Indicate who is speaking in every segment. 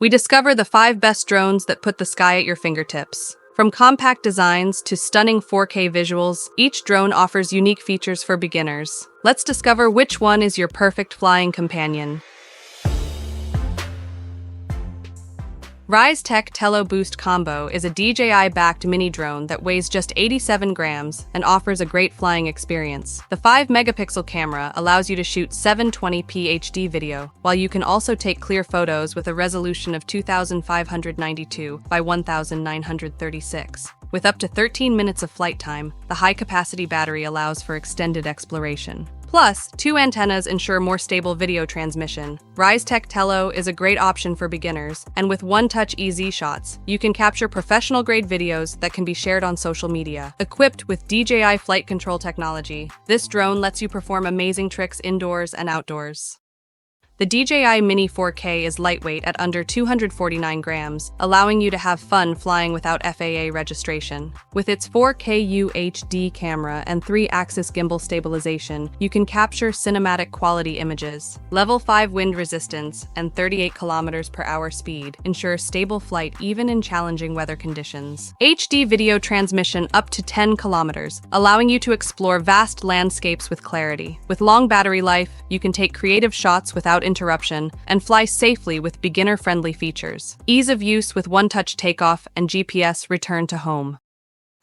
Speaker 1: We discover the 5 best drones that put the sky at your fingertips. From compact designs to stunning 4K visuals, each drone offers unique features for beginners. Let's discover which one is your perfect flying companion. RiseTech Tello Boost Combo is a DJI-backed mini drone that weighs just 87 grams and offers a great flying experience. The 5-megapixel camera allows you to shoot 720p HD video, while you can also take clear photos with a resolution of 2592 by 1936. With up to 13 minutes of flight time, the high-capacity battery allows for extended exploration. Plus, 2 antennas ensure more stable video transmission. RiseTech Tello is a great option for beginners, and with one-touch easy shots, you can capture professional-grade videos that can be shared on social media. Equipped with DJI flight control technology, this drone lets you perform amazing tricks indoors and outdoors. The DJI Mini 4K is lightweight at under 249 grams, allowing you to have fun flying without FAA registration. With its 4K UHD camera and 3-axis gimbal stabilization, you can capture cinematic quality images. Level 5 wind resistance and 38 km/h speed ensure stable flight even in challenging weather conditions. HD video transmission up to 10 kilometers, allowing you to explore vast landscapes with clarity. With long battery life, you can take creative shots without interruption and fly safely with beginner-friendly features. Ease of use with one-touch takeoff and GPS return to home.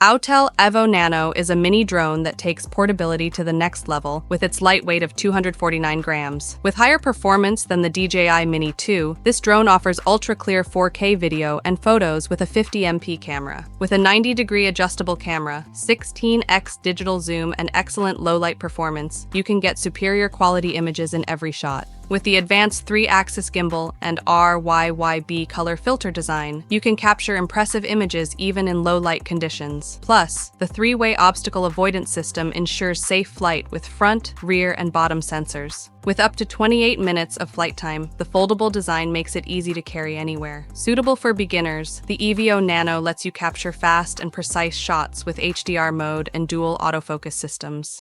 Speaker 1: Autel Evo Nano is a mini drone that takes portability to the next level with its light weight of 249 grams. With higher performance than the DJI Mini 2, this drone offers ultra-clear 4K video and photos with a 50MP camera. With a 90-degree adjustable camera, 16x digital zoom, and excellent low-light performance, you can get superior quality images in every shot. With the advanced 3-axis gimbal and RYYB color filter design, you can capture impressive images even in low-light conditions. Plus, the 3-way obstacle avoidance system ensures safe flight with front, rear, and bottom sensors. With up to 28 minutes of flight time, the foldable design makes it easy to carry anywhere. Suitable for beginners, the Evo Nano lets you capture fast and precise shots with HDR mode and dual autofocus systems.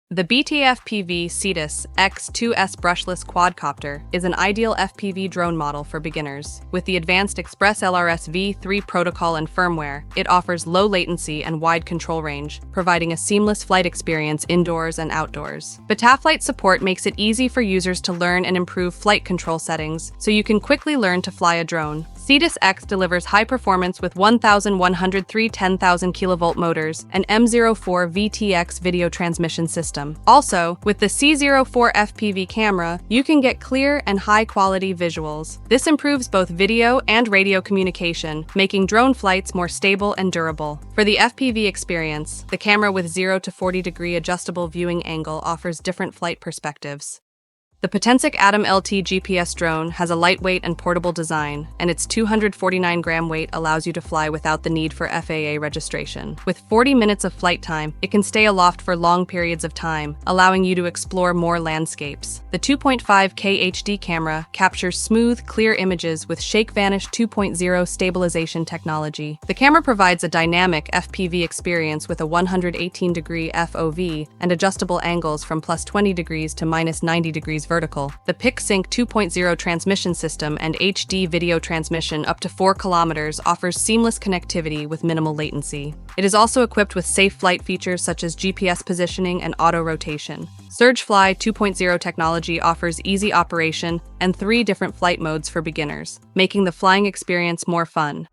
Speaker 1: The BT-FPV Cetus X2S brushless quadcopter is an ideal FPV drone model for beginners. With the advanced Express LRS V3 protocol and firmware, it offers low latency and wide control range, providing a seamless flight experience indoors and outdoors. Betaflight support makes it easy for users to learn and improve flight control settings, so you can quickly learn to fly a drone. Cetus X delivers high performance with 1,103 10,000 kV motors and M04 VTX video transmission system. Also, with the C04 FPV camera, you can get clear and high-quality visuals. This improves both video and radio communication, making drone flights more stable and durable. For the FPV experience, the camera with 0 to 40-degree adjustable viewing angle offers different flight perspectives. The Potensic Atom LT GPS drone has a lightweight and portable design, and its 249-gram weight allows you to fly without the need for FAA registration. With 40 minutes of flight time, it can stay aloft for long periods of time, allowing you to explore more landscapes. The 2.5K HD camera captures smooth, clear images with Shake Vanish 2.0 stabilization technology. The camera provides a dynamic FPV experience with a 118-degree FOV and adjustable angles from +20 degrees to -90 degrees vertical. The PicSync 2.0 transmission system and HD video transmission up to 4 kilometers offers seamless connectivity with minimal latency. It is also equipped with safe flight features such as GPS positioning and auto rotation. Surgefly 2.0 technology offers easy operation and 3 different flight modes for beginners, making the flying experience more fun.